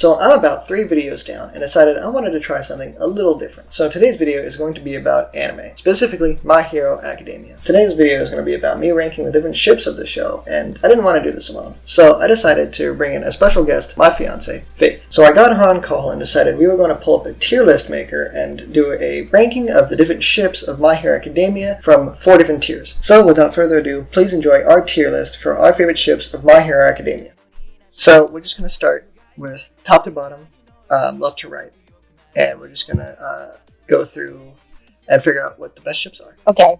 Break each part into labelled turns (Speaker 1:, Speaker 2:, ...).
Speaker 1: So I'm about 3 videos down and decided I wanted to try something a little different. So today's video is going to be about anime, specifically My Hero Academia. Today's video is going to be about me ranking the different ships of the show, and I didn't want to do this alone. So I decided to bring in a special guest, my fiance, Faith. So I got her on call and decided we were going to pull up a tier list maker and do a ranking of the different ships of My Hero Academia from 4 different tiers. So without further ado, please enjoy our tier list for our favorite ships of My Hero Academia. So we're just going to start with top to bottom, left to right, and we're just gonna go through and figure out what the best ships are.
Speaker 2: Okay.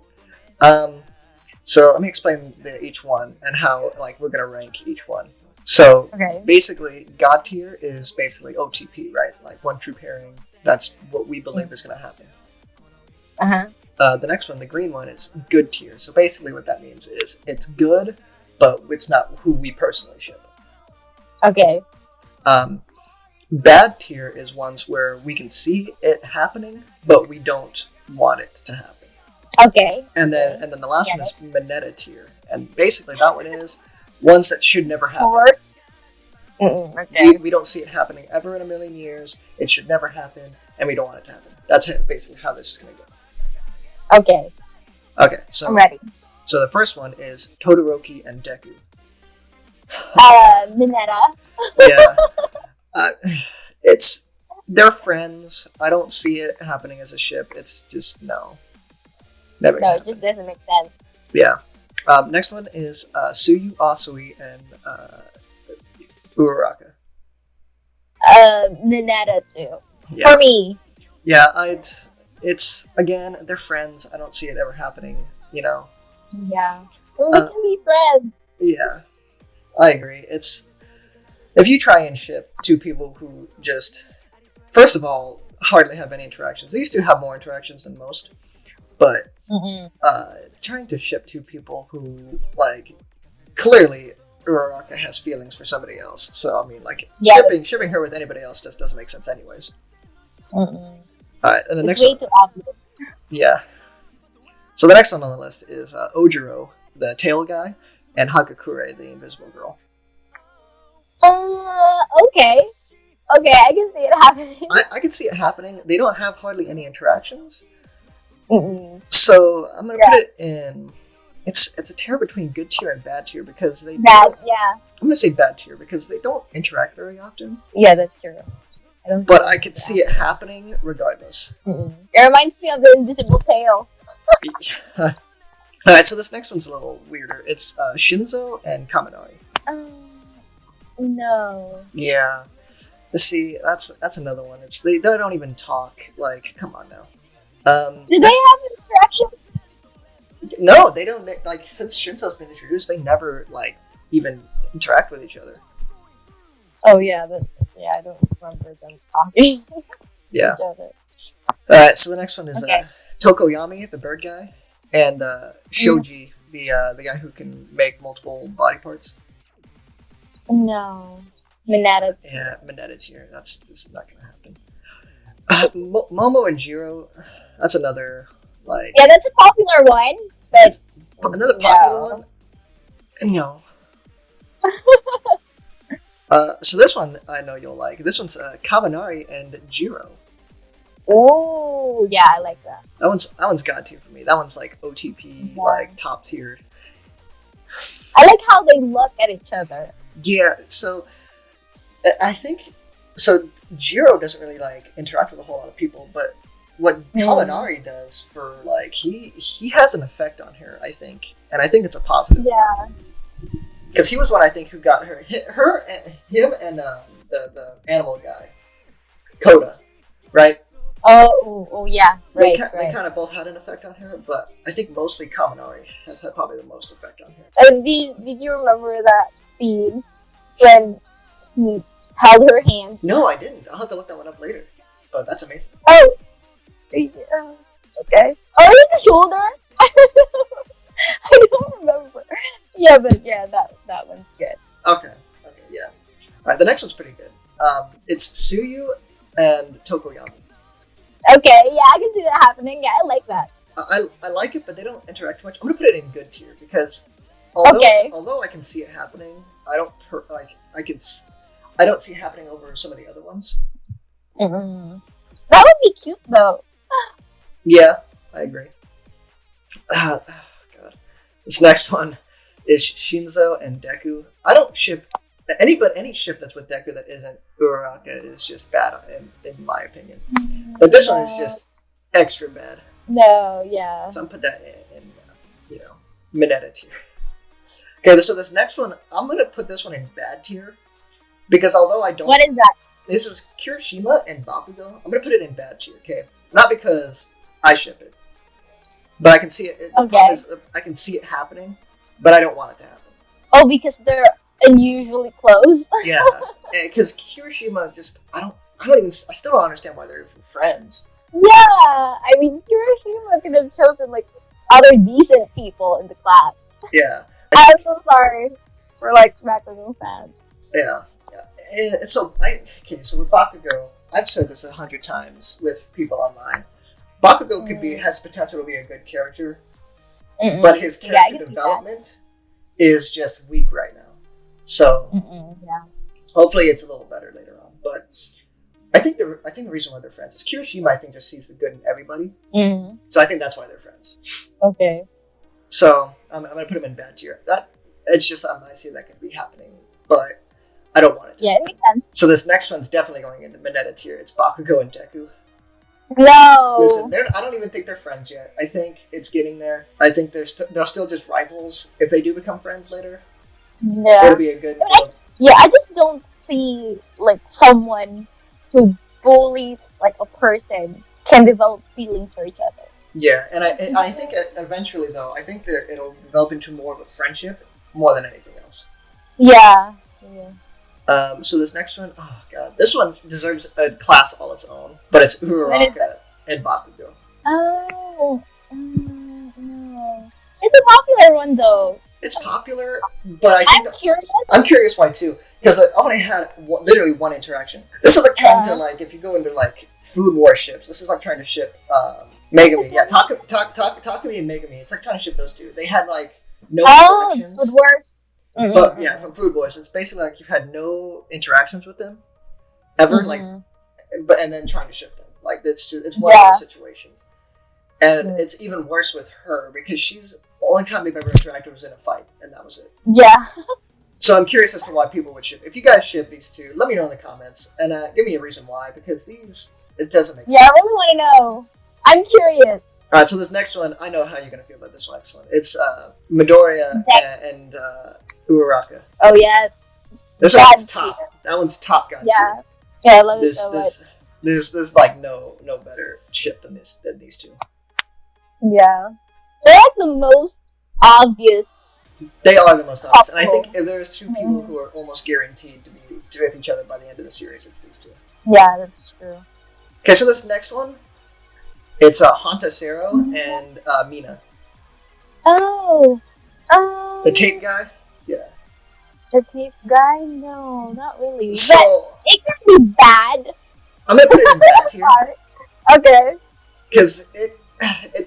Speaker 1: So let me explain each one and how we're gonna rank each one. So basically, God tier is basically OTP, right? Like one true pairing. That's what we believe is gonna happen. The next one, the green one, is good tier. So basically, what that means is it's good, but it's not who we personally ship.
Speaker 2: Okay.
Speaker 1: Bad tier is ones where we can see it happening, but we don't want it to happen.
Speaker 2: Okay.
Speaker 1: And then the last one is Mineta tier, and basically that one is ones that should never happen.
Speaker 2: Okay.
Speaker 1: We don't see it happening ever in a million years. It should never happen, and we don't want it to happen. That's basically how this is going to go.
Speaker 2: Okay.
Speaker 1: Okay. So
Speaker 2: I'm ready.
Speaker 1: So the first one is Todoroki and Deku.
Speaker 2: Mineta.
Speaker 1: Yeah. They're friends. I don't see it happening as a ship. It's just no. Never.
Speaker 2: No, it just doesn't make sense.
Speaker 1: Yeah. Next one is Suyu Asui and Uraraka.
Speaker 2: Mineta too.
Speaker 1: Yeah.
Speaker 2: For me.
Speaker 1: Yeah, it's again, they're friends. I don't see it ever happening,
Speaker 2: Yeah. Well, we can be friends.
Speaker 1: Yeah. I agree. If you try and ship 2 people who just, first of all, hardly have any interactions. These 2 have more interactions than most, but trying to ship 2 people who, clearly Uraraka has feelings for somebody else. So, I mean, shipping her with anybody else just doesn't make sense anyways. Alright, and the next
Speaker 2: way too obvious.
Speaker 1: Yeah. So the next one on the list is Ojiro, the tail guy, and Hagakure, the invisible girl.
Speaker 2: Okay. Okay, I can see it happening.
Speaker 1: I can see it happening. They don't have hardly any interactions. So I'm going to put it in... It's a tier between good tier and bad tier because they...
Speaker 2: I'm
Speaker 1: going to say bad tier because they don't interact very often.
Speaker 2: Yeah, that's true.
Speaker 1: But I could see it happening regardless.
Speaker 2: It reminds me of the invisible tail.
Speaker 1: Alright, so this next one's a little weirder. It's Shinzo and Kaminari.
Speaker 2: No.
Speaker 1: Yeah. See, that's another one. They don't even talk. Come on now.
Speaker 2: Do they have interaction?
Speaker 1: No, they don't. Since Shinzo's been introduced, they never even interact with each other.
Speaker 2: Oh yeah, I don't remember them talking.
Speaker 1: Yeah. Alright, so the next one is Tokoyami, the bird guy, and Shoji, the guy who can make multiple body parts.
Speaker 2: No. Mineta.
Speaker 1: Yeah, Mineta's here. That's just not gonna happen. Momo and Jiro, that's another
Speaker 2: Yeah, that's a popular one, but
Speaker 1: another popular one. No. So this one I know you'll like. This one's Kaminari and Jiro.
Speaker 2: Oh yeah, I like that.
Speaker 1: That one's god tier for me. That one's OTP, top tiered.
Speaker 2: I like how they look at each other.
Speaker 1: Yeah, so I think Jiro doesn't really interact with a whole lot of people, but what Kaminari does for he has an effect on her, I think, and I think it's a positive.
Speaker 2: Yeah.
Speaker 1: Because he was one, I think, who got him and the animal guy, Koda, right?
Speaker 2: Oh yeah,
Speaker 1: They kind of both had an effect on her, but I think mostly Kaminari has had probably the most effect on her.
Speaker 2: Did you remember that scene when he held her hand?
Speaker 1: No, I didn't. I'll have to look that one up later. But that's amazing.
Speaker 2: Oh, okay. Oh, his shoulder. I don't remember. Yeah, but that one's good.
Speaker 1: Okay, yeah. Alright, the next one's pretty good. It's Suyu and Tokoyami.
Speaker 2: Okay, yeah, I can see that happening. Yeah, I like that.
Speaker 1: I like it, but they don't interact too much. I'm gonna put it in good tier because although I can see it happening, I I don't see happening over some of the other ones.
Speaker 2: Mm-mm. That would be cute though.
Speaker 1: Yeah, I agree. God. This next one is Shinzo and Deku. I don't ship any ship that's with Deku that isn't Uraraka is just bad in my opinion. But this one is just extra bad.
Speaker 2: No, yeah.
Speaker 1: So I'm put that in Mineta tier. Okay, so this next one, I'm gonna put this one in bad tier because although I don't.
Speaker 2: What is that?
Speaker 1: This was Kirishima and Bakugo. I'm gonna put it in bad tier. Okay, not because I ship it, but I can see it. The problem is, I can see it happening, but I don't want it to happen.
Speaker 2: Oh, because they're unusually close.
Speaker 1: Yeah, because Kirishima I still don't understand why they're even friends.
Speaker 2: Yeah, I mean, Kirishima could have chosen like other decent people in the class.
Speaker 1: Yeah.
Speaker 2: I'm so sorry for like Bakugo fans.
Speaker 1: Yeah. And so with Bakugo, I've said this 100 times with people online. Bakugo has potential to be a good character, but his character development is just weak right now. So hopefully it's a little better later on. But I think the reason why they're friends is Kirishima, I think, just sees the good in everybody. So I think that's why they're friends.
Speaker 2: Okay.
Speaker 1: So I'm going to put him in bad tier. It's just I see that could be happening, but I don't want it to.
Speaker 2: Yeah, it makes sense.
Speaker 1: So this next one's definitely going into Mineta tier. It's Bakugo and Deku.
Speaker 2: No.
Speaker 1: Listen, I don't even think they're friends yet. I think it's getting there. I think they're still just rivals. If they do become friends later, it'll be a good.
Speaker 2: I just don't see like someone who bullies like a person can develop feelings for each other.
Speaker 1: Yeah, and I think eventually though, I think it'll develop into more of a friendship more than anything else.
Speaker 2: Yeah.
Speaker 1: So this next one, oh god, this one deserves a class all its own, but it's Uraraka and Bakugo.
Speaker 2: Oh, no. It's a popular one though.
Speaker 1: It's popular, but I think
Speaker 2: curious.
Speaker 1: I'm curious why too, because I've only had literally one interaction. This is like trying to if you go into like food war ships, this is like trying to ship Megami. Yeah, Takumi and Megami. It's like trying to ship those two. They had like no interactions.
Speaker 2: Food Wars.
Speaker 1: But yeah, from Food Boys, it's basically like you've had no interactions with them ever, and then trying to ship them. Like it's one of those situations, and it's even worse with her because the only time they've ever interacted was in a fight, and that was it.
Speaker 2: Yeah.
Speaker 1: So I'm curious as to why people would ship. If you guys ship these two, let me know in the comments and give me a reason why, because it doesn't make sense.
Speaker 2: Yeah, I really want to know. I'm curious.
Speaker 1: All right, so this next one, I know how you're gonna feel about this next one. It's Midoriya and Uraraka.
Speaker 2: Oh yeah.
Speaker 1: This one's top. That one's top god.
Speaker 2: Yeah. Yeah, I love it so much.
Speaker 1: There's like no better ship than these two.
Speaker 2: Yeah. They're like the most obvious.
Speaker 1: They are the most obvious, and I think if there's two people who are almost guaranteed to be with each other by the end of the series, it's these two.
Speaker 2: Yeah, that's true.
Speaker 1: Okay, so this next one, it's Hantasero and Mina.
Speaker 2: Oh.
Speaker 1: The tape guy. Yeah.
Speaker 2: The tape guy? No, not really.
Speaker 1: So
Speaker 2: but it can be bad.
Speaker 1: I'm gonna put it in bad tier.
Speaker 2: Okay.
Speaker 1: Because it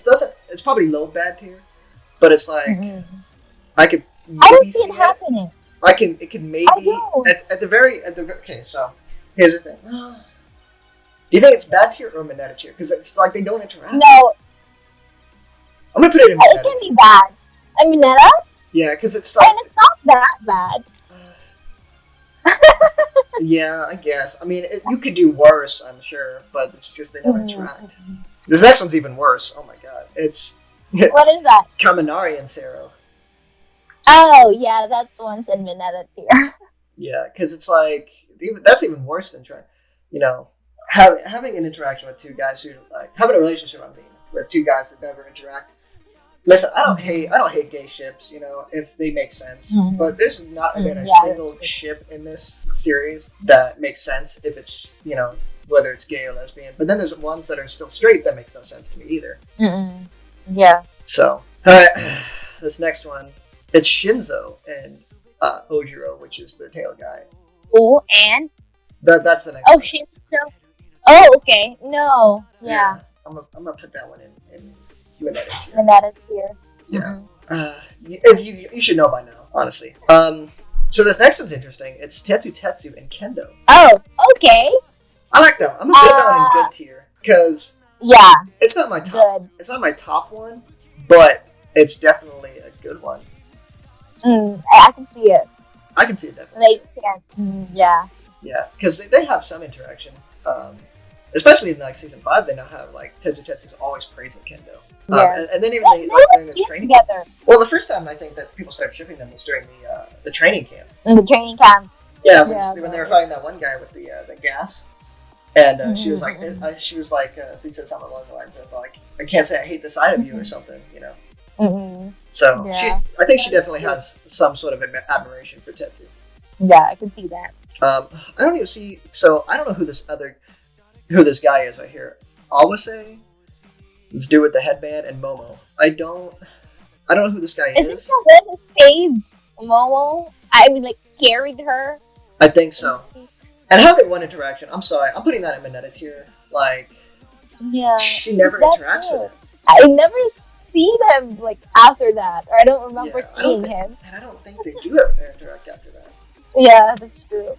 Speaker 1: doesn't. It's probably low bad tier, but it's like I could maybe see it
Speaker 2: happening.
Speaker 1: It could maybe at the very. Okay, so here's the thing. Do you think it's bad tier or Mineta tier? Because it's like they don't interact.
Speaker 2: No.
Speaker 1: I'm gonna put it in Mineta.
Speaker 2: It can be bad. I mean, Mineta?
Speaker 1: Yeah, because it's like.
Speaker 2: And it's not that bad.
Speaker 1: Yeah, I guess. I mean, you could do worse, I'm sure, but it's just they never interact. This next one's even worse. Oh my god. It's.
Speaker 2: What is that?
Speaker 1: Kaminari and Sero.
Speaker 2: Oh, yeah, that's the one's in Mineta tier.
Speaker 1: Yeah, because it's like. That's even worse than trying. Having an interaction with two guys who having a relationship. I mean, with two guys that never interact. Listen, I don't hate gay ships. If they make sense, but there's not been a single ship in this series that makes sense if it's whether it's gay or lesbian. But then there's ones that are still straight that makes no sense to me either.
Speaker 2: Yeah.
Speaker 1: So this next one, it's Shinzo and Ojiro, which is the tail guy.
Speaker 2: Oh, and
Speaker 1: that's the next.
Speaker 2: Oh,
Speaker 1: one.
Speaker 2: Shinzo. Oh, okay. No. Yeah.
Speaker 1: I'm gonna put that one in Mineta tier.
Speaker 2: Mineta tier.
Speaker 1: Yeah. You should know by now, honestly. So this next one's interesting. It's Tetsu and Kendo.
Speaker 2: Oh, okay.
Speaker 1: I like that one. I'm gonna put that one in good tier because
Speaker 2: Yeah,
Speaker 1: it's not my top.
Speaker 2: good.
Speaker 1: It's not my top one, but it's definitely a good one.
Speaker 2: I can see it.
Speaker 1: I can see it definitely.
Speaker 2: Yeah.
Speaker 1: Yeah, because they have some interaction. Especially in like season 5, they now have like Tetsu's always praising Kendo.
Speaker 2: Yeah.
Speaker 1: And then even
Speaker 2: They
Speaker 1: during the training
Speaker 2: together.
Speaker 1: Well, the first time I think that people started shipping them was during the training camp.
Speaker 2: In the training camp.
Speaker 1: Yeah, when they were fighting that one guy with the gas, and she was like, she said something along the lines of like, I can't say I hate the sight of you or something, you know. So I think she definitely has some sort of admiration for Tetsu.
Speaker 2: Yeah, I can see that.
Speaker 1: I don't even see. So I don't know who this guy is right here. Awase, this dude with the headband, and Momo. I don't know who this guy is.
Speaker 2: Is this the one who saved Momo? I mean, like carried her.
Speaker 1: I think so. And having one interaction, I'm sorry, I'm putting that in Mineta tier. Like,
Speaker 2: yeah,
Speaker 1: she never interacts with him.
Speaker 2: I never see them like after that, or I don't remember seeing him.
Speaker 1: And I don't think they do ever interact after that.
Speaker 2: Yeah, that's true.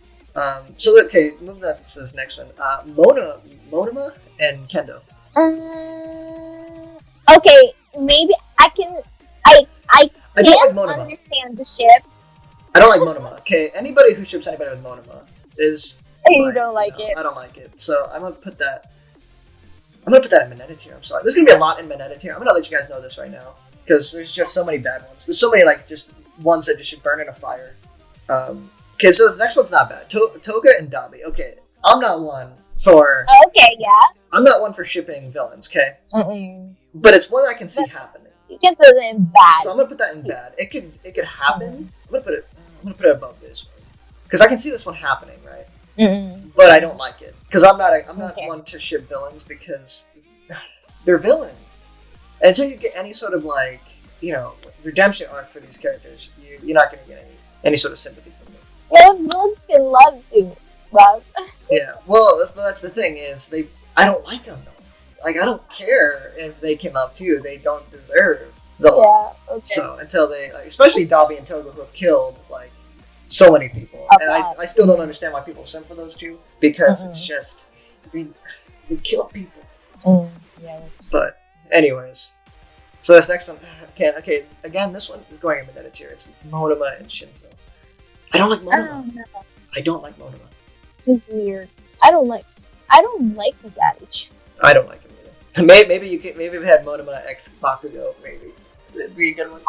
Speaker 1: So okay, moving on to this next one. Monoma and Kendo.
Speaker 2: Okay, maybe I can. I
Speaker 1: don't like Monoma.
Speaker 2: Understand the ship.
Speaker 1: I don't like Monoma. Okay, anybody who ships anybody with Monoma is.
Speaker 2: You don't like it.
Speaker 1: I don't like it. So I'm gonna put that. in Mineta tier. I'm sorry. There's gonna be a lot in Mineta tier. I'm gonna let you guys know this right now because there's just so many bad ones. There's so many like just ones that just should burn in a fire. Okay, so the next one's not bad. Toga and Dabi. Okay, I'm not one for.
Speaker 2: Okay, yeah.
Speaker 1: I'm not one for shipping villains. Okay. But it's one I can see happening.
Speaker 2: You can put it in bad.
Speaker 1: So I'm gonna put that in bad. It could happen. I'm gonna put it above this one because I can see this one happening, right? But I don't like it because I'm not one to ship villains because they're villains. And until you get any sort of like redemption arc for these characters, you're not gonna get any sort of sympathy from them.
Speaker 2: Well, villains can love you, but
Speaker 1: yeah. Well, that's the thing is I don't like them though. Like I don't care if they came up too. They don't deserve the love.
Speaker 2: Yeah. Okay.
Speaker 1: So until they, especially Dabi and Toga, who have killed like so many people, and I still don't understand why people simp for those two because it's just they've killed people.
Speaker 2: Yeah.
Speaker 1: But anyways, so this next one, okay, again, this one is going in Mineta tier. It's Monoma and Shinzo. I don't like Monoma. I don't like Monoma.
Speaker 2: It's weird. I don't like his attitude.
Speaker 1: I don't like him either. Maybe if we had Monoma x Bakugo, maybe it'd be a good one.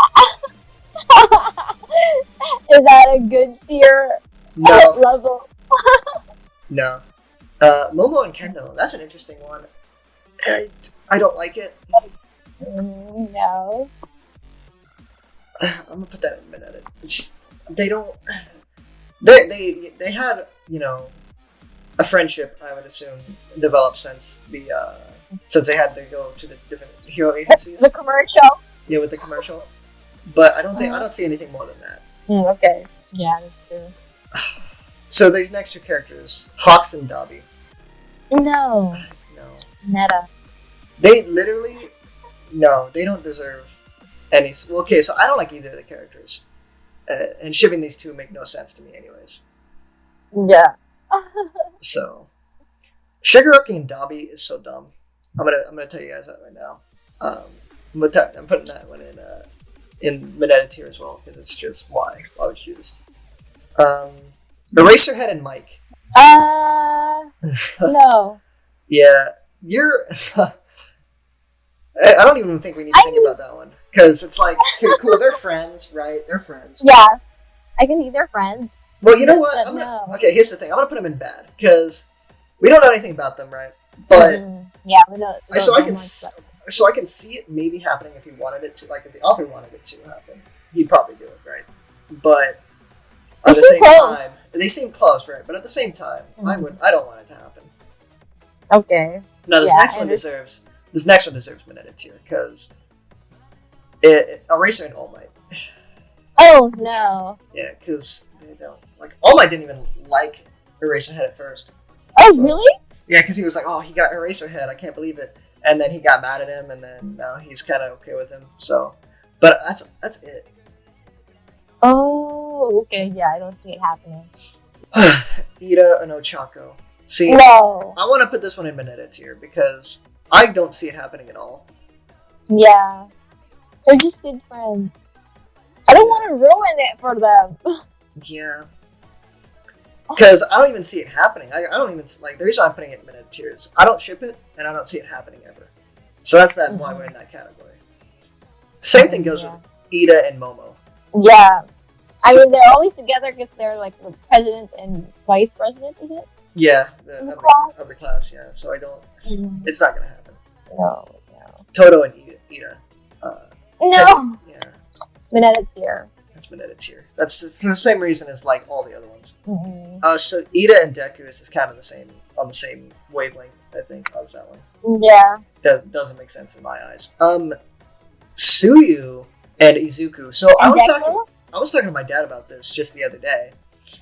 Speaker 2: Is that a good tier level?
Speaker 1: No. Momo and Kendo. That's an interesting one. I don't like it.
Speaker 2: No.
Speaker 1: I'm gonna put that in a minute. They don't. They had a friendship, I would assume, developed since they had to go to the different hero agencies.
Speaker 2: The commercial.
Speaker 1: Yeah, with the commercial. But I don't see anything more than that.
Speaker 2: Okay. Yeah, that's true.
Speaker 1: So these next two characters, Hawks and Dabi.
Speaker 2: No. Meta.
Speaker 1: They literally, they don't deserve any. Well, okay, so I don't like either of the characters, and shipping these two make no sense to me, anyways.
Speaker 2: Yeah.
Speaker 1: So, Shigaraki and Dabi is so dumb. I'm gonna tell you guys that right now. I'm putting that one in Mineta tier as well because it's just why would you do this? Eraserhead and Mike.
Speaker 2: No.
Speaker 1: Yeah, you're. I don't even think we need to think about that one because it's like, okay, cool, they're friends, right? They're friends.
Speaker 2: Yeah, I can see they're friends.
Speaker 1: Well, you know what? Okay, here's the thing. I'm gonna put them in bad because we don't know anything about them, right? But
Speaker 2: yeah, we know.
Speaker 1: So I can see it maybe happening if he wanted it to. Like if the author wanted it to happen, he'd probably do it, right? But at the same time, they seem close, right? But at the same time, I don't want it to happen.
Speaker 2: Okay.
Speaker 1: No, this next one deserves Mineta tier because Eraser and All Might.
Speaker 2: Oh no.
Speaker 1: Yeah, because they don't like All Might didn't even like Eraserhead at first.
Speaker 2: Oh really?
Speaker 1: Yeah, because he was like, oh, he got Eraserhead, I can't believe it. And then he got mad at him, and then now he's kind of okay with him. So, but that's it.
Speaker 2: Oh. Oh, okay, yeah, I don't see it happening.
Speaker 1: Ida and Ochako. See,
Speaker 2: No.
Speaker 1: I want to put this one in Mineta tier because I don't see it happening at all.
Speaker 2: Yeah. They're just good friends. I don't want to ruin it for them.
Speaker 1: Yeah. Because I don't even see it happening. I don't even, like, the reason I'm putting it in Mineta tier is I don't ship it and I don't see it happening ever. So that's why we're in that category. Same thing goes with Ida and Momo.
Speaker 2: Yeah. I mean, they're always together because they're like the president and vice president, is it?
Speaker 1: Yeah, of the class, yeah. So I don't, it's not going to happen.
Speaker 2: No.
Speaker 1: Toto and Ida.
Speaker 2: No!
Speaker 1: Yeah.
Speaker 2: Mineta tier.
Speaker 1: That's Mineta tier. That's for the same reason as like all the other ones.
Speaker 2: Mm-hmm.
Speaker 1: So Ida and Deku is kind of on the same wavelength, I think, as that one.
Speaker 2: Yeah.
Speaker 1: That doesn't make sense in my eyes. Suyu and Izuku. So I was talking to my dad about this just the other day,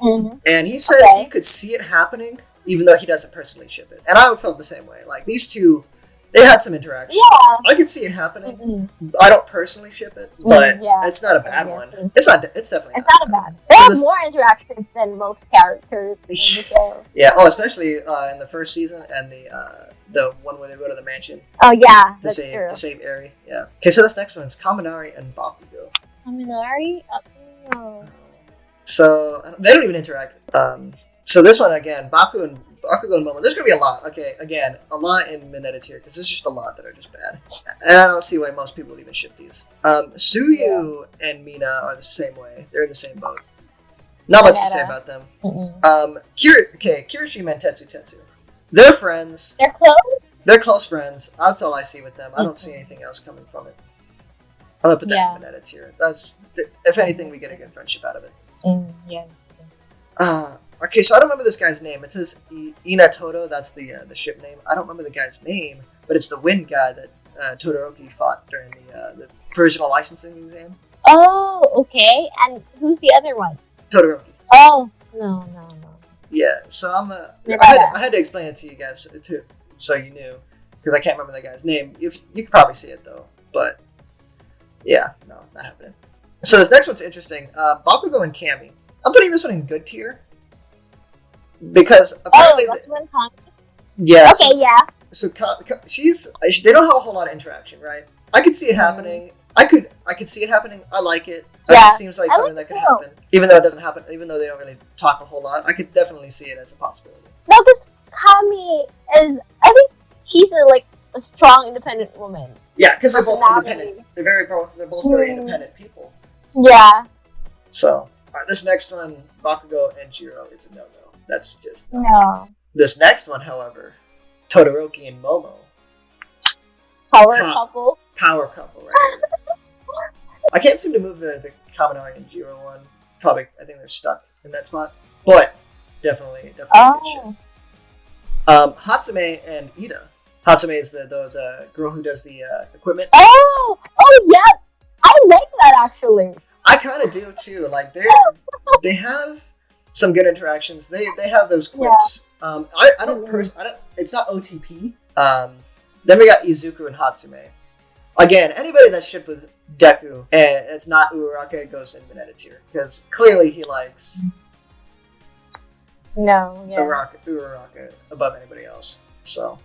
Speaker 1: and he said he could see it happening, even though he doesn't personally ship it. And I felt the same way. Like these two, they had some interactions.
Speaker 2: Yeah.
Speaker 1: I could see it happening. I don't personally ship it, but it's not a bad one. It's not. It's definitely.
Speaker 2: It's not a bad. They have more interactions than most characters in the show.
Speaker 1: Yeah. Oh, especially in the first season and the one where they go to the mansion.
Speaker 2: Oh yeah,
Speaker 1: to save Eri. Yeah. Okay, so this next one is Kaminari and Bakugo.
Speaker 2: Kaminari? No.
Speaker 1: So they don't even interact. So this one again, Bakugo and Momo. There's gonna be a lot. Okay, again, a lot in Mineta tier because there's just a lot that are just bad, and I don't see why most people would even ship these. Suyu and Mina are the same way. They're in the same boat. Not much to say about them. Kirishima and Tetsu. They're friends.
Speaker 2: They're close?
Speaker 1: They're close friends. That's all I see with them. I don't see anything else coming from it. I'm gonna put that in Mineta tier. That's, if anything, we get a good friendship out of it.
Speaker 2: Yeah.
Speaker 1: Okay, so I don't remember this guy's name. It says Inatoto. That's the ship name. I don't remember the guy's name, but it's the wind guy that Todoroki fought during the original licensing exam.
Speaker 2: Oh, okay. And who's the other one?
Speaker 1: Todoroki.
Speaker 2: Oh, no.
Speaker 1: Yeah, so I had to explain it to you guys too, so you knew, because I can't remember that guy's name. You could probably see it though, but yeah, no, not happening. So this next one's interesting. Bakugo and Cammy. I'm putting this one in good tier because apparently
Speaker 2: yeah. Okay, yeah.
Speaker 1: So they don't have a whole lot of interaction, right? I could see it happening. I could see it happening. I like it.
Speaker 2: Yeah.
Speaker 1: It seems like something that could happen, even though it doesn't happen. Even though they don't really talk a whole lot, I could definitely see it as a possibility.
Speaker 2: No, because Kami is. I think she's a strong, independent woman.
Speaker 1: Yeah, because they're both independent. They're both very independent people.
Speaker 2: Yeah.
Speaker 1: So, all right, this next one, Bakugo and Jiro, is a no-no. That's just
Speaker 2: no.
Speaker 1: This next one, however, Todoroki and Momo.
Speaker 2: Power couple.
Speaker 1: Power couple, right? I can't seem to move the Kaminari and Jiro one. Probably, I think they're stuck in that spot. But definitely good shit. Hatsume and Ida. Hatsume is the girl who does the equipment.
Speaker 2: Oh yeah, I like that actually.
Speaker 1: I kind of do too. Like they have some good interactions. They have those quips. Yeah. I don't it's not OTP. Then we got Izuku and Hatsume. Again, anybody that's shipped with Deku and it's not Uraraka goes in Mineta tier because clearly he likes Uraraka above anybody else. So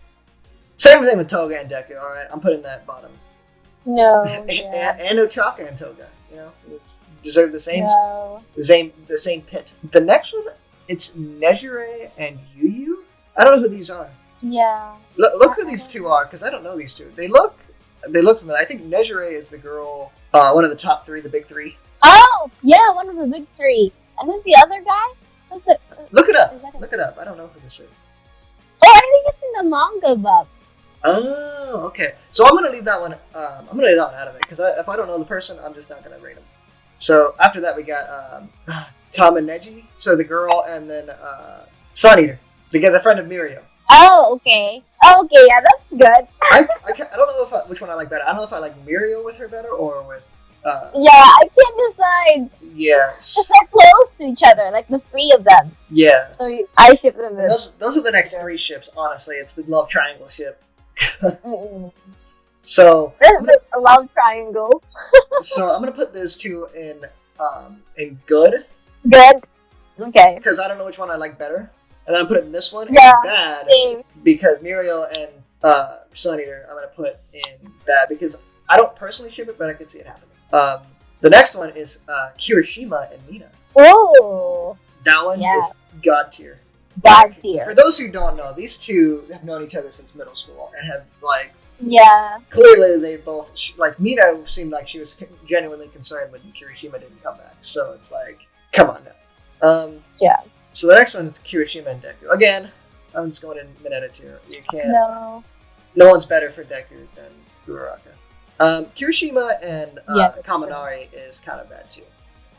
Speaker 1: same thing with Toga and Deku. All right, I'm putting that bottom.
Speaker 2: No,
Speaker 1: and Ochaka and Toga. You know, it's deserve the same pit. The next one, it's Nejire and Yuyu. I don't know who these are.
Speaker 2: Yeah.
Speaker 1: Look who these two are, because I don't know these two. They look familiar. I think Nejire is the girl, one of the top three, the big three.
Speaker 2: Oh, yeah, one of the big three. And who's the other guy?
Speaker 1: Look it up. I don't know who this is.
Speaker 2: Oh, I think it's in the manga book.
Speaker 1: Oh, okay. So I'm gonna leave that one. I'm gonna leave that one out of it because if I don't know the person, I'm just not gonna rate them. So after that, we got Tom and Neji. So the girl, and then Sun Eater, the friend of Mirio.
Speaker 2: Oh, okay. Okay, yeah, that's good.
Speaker 1: I don't know which one I like better. I don't know if I like Mirio with her better or with.
Speaker 2: Yeah, I can't decide.
Speaker 1: Yes.
Speaker 2: Because they're close to each other, like the three of them.
Speaker 1: Yeah.
Speaker 2: So I ship them.
Speaker 1: Those are the next three ships. Honestly, it's the love triangle ship. So
Speaker 2: a love triangle.
Speaker 1: So I'm gonna put those two in good.
Speaker 2: Good. Okay.
Speaker 1: because I don't know which one I like better. And then I'm putting this one
Speaker 2: Yeah,
Speaker 1: in bad
Speaker 2: same.
Speaker 1: because Muriel and Sun Eater I'm gonna put in bad because I don't personally ship it, but I can see it happening. The next one is Kirishima and Mina.
Speaker 2: Ooh.
Speaker 1: That one
Speaker 2: Yeah.
Speaker 1: is god tier.
Speaker 2: God
Speaker 1: For
Speaker 2: tier.
Speaker 1: those who don't know, these two have known each other since middle school and have like
Speaker 2: Yeah.
Speaker 1: clearly they both like Mina seemed like she was genuinely concerned when Kirishima didn't come back. So it's like, come on now.
Speaker 2: Yeah.
Speaker 1: So the next one is Kirishima and Deku. Again, I'm just going in Mineta tier. You can't.
Speaker 2: No.
Speaker 1: No one's better for Deku than Uraraka. Kirishima and
Speaker 2: Yeah, that's
Speaker 1: Kaminari is kind of bad too.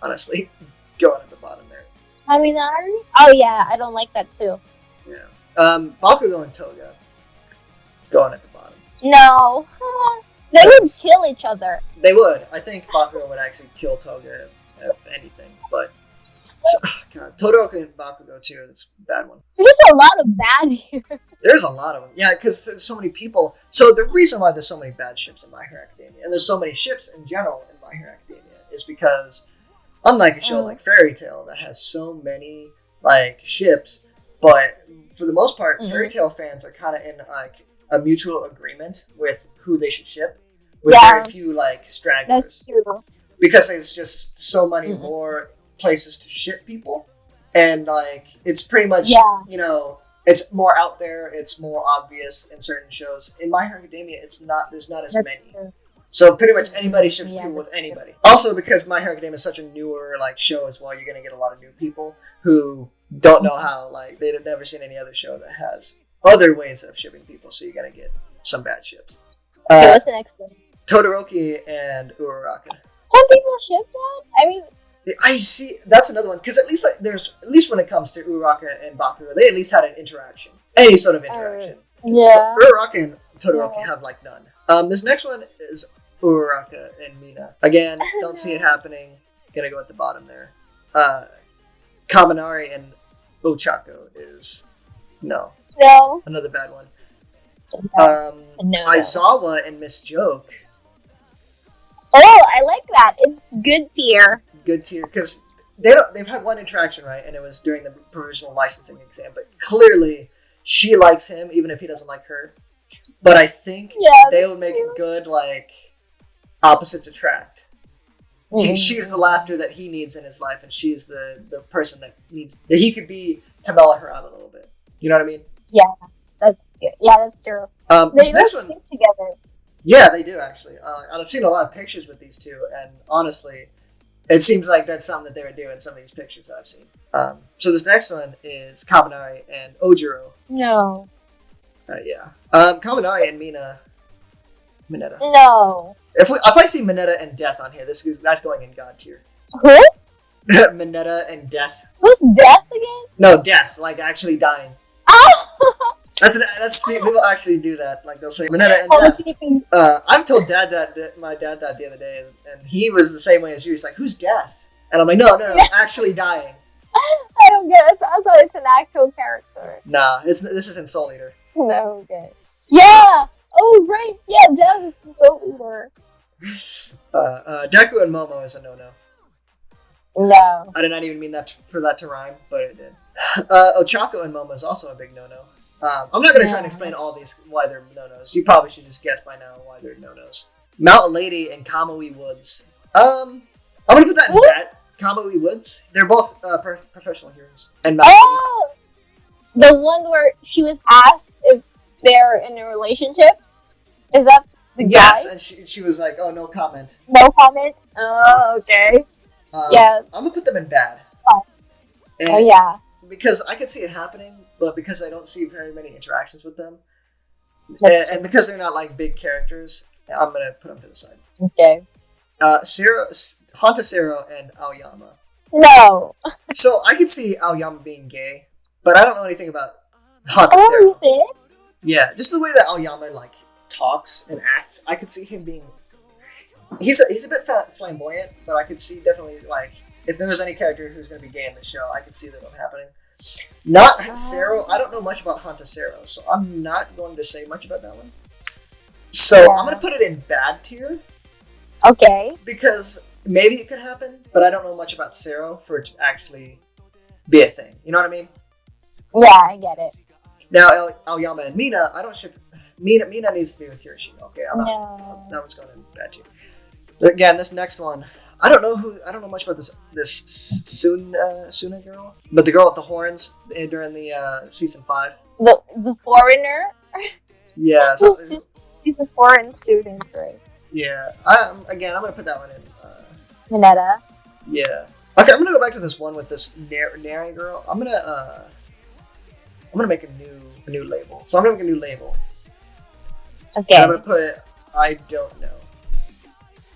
Speaker 1: Honestly, going at the bottom there.
Speaker 2: Kaminari? Oh yeah, I don't like that too.
Speaker 1: Yeah. Bakugo and Toga is going at the bottom.
Speaker 2: No. They would kill each other.
Speaker 1: They would. I think Bakugo would actually kill Toga if anything. But God, Todoroki and Bakugo too. That's a bad one.
Speaker 2: There's a lot of bad here.
Speaker 1: There's a lot of them. Yeah, because there's so many people. So the reason why there's so many bad ships in My Hero Academia, and there's so many ships in general in My Hero Academia, is because unlike a show like Fairy Tail that has so many like ships, but for the most part, Fairy Tail fans are kind of in like a mutual agreement with who they should ship, with very few like stragglers.
Speaker 2: That's true.
Speaker 1: Because there's just so many more places to ship people, and like it's pretty much you know, it's more out there, it's more obvious in certain shows. In My Hero Academia, it's not. There's not as many.
Speaker 2: True.
Speaker 1: So pretty much anybody ships people with anybody. Also, because My Hero Academia is such a newer like show as well, you're gonna get a lot of new people who don't know how, like they've never seen any other show that has other ways of shipping people. So you're gonna get some bad ships.
Speaker 2: So what's the next one?
Speaker 1: Todoroki and Uraraka.
Speaker 2: Some people ship that. I mean,
Speaker 1: I see. That's another one because at least like, there's at least when it comes to Uraraka and Bakugo, they at least had an interaction, any sort of interaction.
Speaker 2: Yeah.
Speaker 1: Uraraka and Todoroki have like none. This next one is Uraraka and Mina. Again, don't see it happening. Gonna go at the bottom there. Kaminari and Ochako is no. Another bad one. Aizawa and Miss Joke.
Speaker 2: Oh, I like that. It's good tier.
Speaker 1: Good tier because they've had one interaction, right, and it was during the provisional licensing exam. But clearly, she likes him even if he doesn't like her. But I think they would make a good like opposites attract. She's the laughter that he needs in his life, and she's the person that he could be to mellow her out a little bit. You know what I mean?
Speaker 2: Yeah, that's good. Yeah, that's true.
Speaker 1: This next one
Speaker 2: together.
Speaker 1: Yeah, they do actually. I've seen a lot of pictures with these two, and honestly, it seems like that's something that they would do in some of these pictures that I've seen. So this next one is Kaminari and Ojiro.
Speaker 2: No.
Speaker 1: Kaminari and Mineta.
Speaker 2: No.
Speaker 1: If I see Mineta and Death on here, that's going in God tier.
Speaker 2: Who?
Speaker 1: Mineta and Death.
Speaker 2: Who's Death again?
Speaker 1: No, Death, like actually dying.
Speaker 2: Oh!
Speaker 1: That's people actually do that. Like they'll say Mineta and Death. I've told my dad that the other day, and he was the same way as you. He's like, "Who's Death?" And I'm like, "No, actually dying."
Speaker 2: I don't get it. I thought it's an actual character.
Speaker 1: Nah, this isn't Soul Eater.
Speaker 2: No, okay. Yeah. Oh right. Yeah, Death is Soul Eater.
Speaker 1: Deku and Momo is a no-no.
Speaker 2: No.
Speaker 1: I did not even mean for that to rhyme, but it did. Ochako and Momo is also a big no-no. I'm not going to try and explain all these why they're no-nos. You probably should just guess by now why they're no-nos. Mount Lady and Kamui Woods. I'm going to put that in that. Kamui Woods. They're both professional heroes. And Mount
Speaker 2: Lady. The one where she was asked if they're in a relationship? Is that the guy?
Speaker 1: Yes, and she was like, "Oh, no comment."
Speaker 2: No comment? Oh, okay.
Speaker 1: I'm going to put them in bad.
Speaker 2: Oh, yeah.
Speaker 1: Because I could see it happening, but because I don't see very many interactions with them, and because they're not like big characters, I'm gonna put them to the side.
Speaker 2: Okay.
Speaker 1: Hantasero and Aoyama.
Speaker 2: No.
Speaker 1: So I could see Aoyama being gay, but I don't know anything about Hantasero.
Speaker 2: Oh, you think?
Speaker 1: Yeah, just the way that Aoyama like talks and acts, I could see him being. He's a bit flamboyant, but I could see definitely like if there was any character who's going to be gay in the show, I could see that happening. Not Hansero. I don't know much about Hantasero, so I'm not going to say much about that one. So I'm going to put it in bad tier.
Speaker 2: Okay.
Speaker 1: Because maybe it could happen, but I don't know much about Zero for it to actually be a thing. You know what I mean?
Speaker 2: Yeah, I get it.
Speaker 1: Now, Aoyama and Mina, I don't ship. Mina needs to be with Kirishima. Okay,
Speaker 2: No.
Speaker 1: that one's going in bad too. Again, this next one, I don't know much about this Suna girl, but the girl with the horns during the season 5.
Speaker 2: The foreigner.
Speaker 1: Yeah, so,
Speaker 2: She's a foreign student, right?
Speaker 1: yeah. I'm gonna put that one in.
Speaker 2: Mineta.
Speaker 1: Yeah. Okay, I'm gonna go back to this one with this Neri girl. I'm gonna make a new label. So I'm gonna make a new label.
Speaker 2: Okay.
Speaker 1: And I'm gonna put I don't know.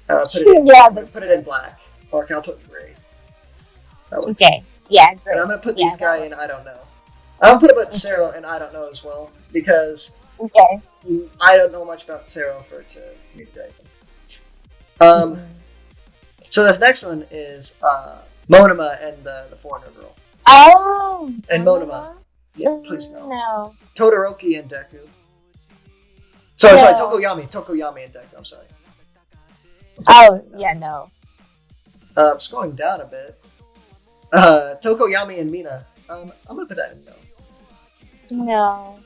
Speaker 1: I'm gonna put it in black. Or I'll put gray.
Speaker 2: Okay. Yeah, great.
Speaker 1: And I'm gonna put this guy in I don't know. I'm gonna put about Zero in I don't know as well because I don't know much about Zero for it to me to do anything. So this next one is Monoma and the foreigner girl.
Speaker 2: Oh.
Speaker 1: And Monoma. Yeah, please no.
Speaker 2: No.
Speaker 1: Todoroki and Deku. Sorry, Tokoyami and Deku. I'm sorry.
Speaker 2: Oh yeah, no.
Speaker 1: Scrolling down a bit. Tokoyami and Mina. I'm gonna put that in no.
Speaker 2: No.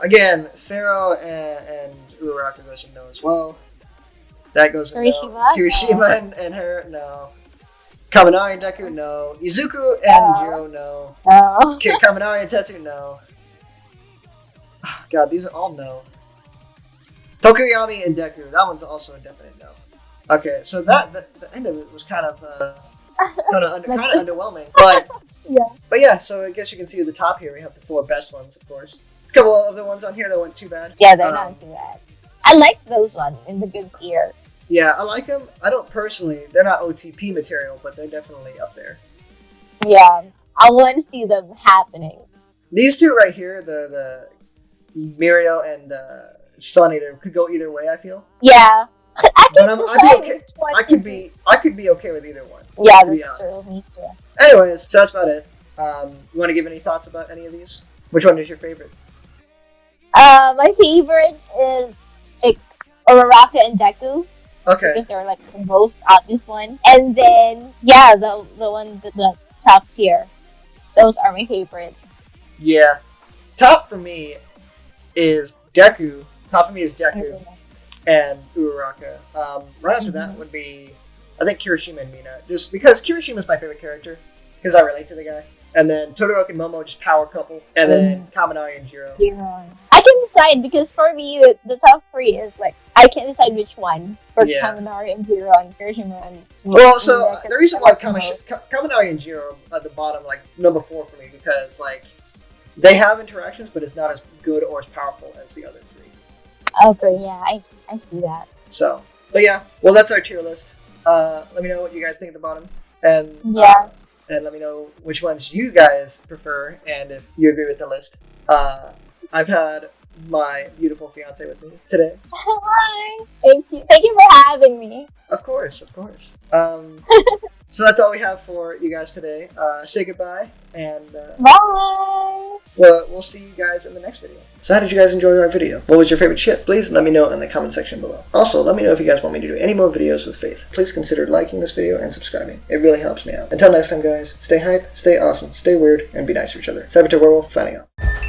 Speaker 1: Again, Zero and Uraraka goes in no as well. That goes in no. Kirishima and her, no. Kaminari and Deku, no. Izuku and Jiro, no.
Speaker 2: No.
Speaker 1: Kaminari and Tetsu, no. God, these are all no. Tokoyami and Deku, that one's also a definite no. Okay, so the end of it was kind of underwhelming, but yeah. So I guess you can see at the top here we have the 4 best ones, of course. There's a couple of other ones on here that weren't too bad.
Speaker 2: Yeah, they're not too bad. I like those ones in the good tier.
Speaker 1: Yeah, I like them. I don't personally. They're not OTP material, but they're definitely up there.
Speaker 2: Yeah, I want to see them happening.
Speaker 1: These two right here, the Mirio and Sun Eater, could go either way. I feel.
Speaker 2: Yeah,
Speaker 1: I'd be okay. I could be okay with either one.
Speaker 2: Yeah,
Speaker 1: to be
Speaker 2: that's
Speaker 1: honest.
Speaker 2: true. Me too.
Speaker 1: Anyways, so that's about it. You want to give any thoughts about any of these? Which one is your favorite?
Speaker 2: My favorite is like Uraraka and Deku.
Speaker 1: Okay.
Speaker 2: Because they're like the most obvious one. And then the one with the top tier. Those are my favorites.
Speaker 1: Yeah. Top for me is Deku. Top for me is Deku and Uraraka. Right after that would be I think Kirishima and Mina. Just because Kirishima is my favorite character. Because I relate to the guy. And then Todoroki and Momo, just power couple. And then Kaminari and Jiro.
Speaker 2: I can decide because for me, the top 3 is like, I can't decide which one. For Kaminari and Jiro and Kirishima and...
Speaker 1: Well, so the reason why Kaminari and Jiro are at the bottom, like, number 4 for me, because, like, they have interactions, but it's not as good or as powerful as the other 3.
Speaker 2: Okay, yeah, I see that.
Speaker 1: So, but yeah, well, that's our tier list. Let me know what you guys think at the bottom. And and let me know which ones you guys prefer and if you agree with the list. I've had my beautiful fiance with me today.
Speaker 2: Hi! Thank you for having me.
Speaker 1: Of course. So that's all we have for you guys today. Say goodbye and
Speaker 2: bye!
Speaker 1: We'll see you guys in the next video. So how did you guys enjoy our video? What was your favorite ship? Please let me know in the comment section below. Also, let me know if you guys want me to do any more videos with Faith. Please consider liking this video and subscribing. It really helps me out. Until next time, guys, stay hype, stay awesome, stay weird, and be nice to each other. Saboteur Werewolf, signing off.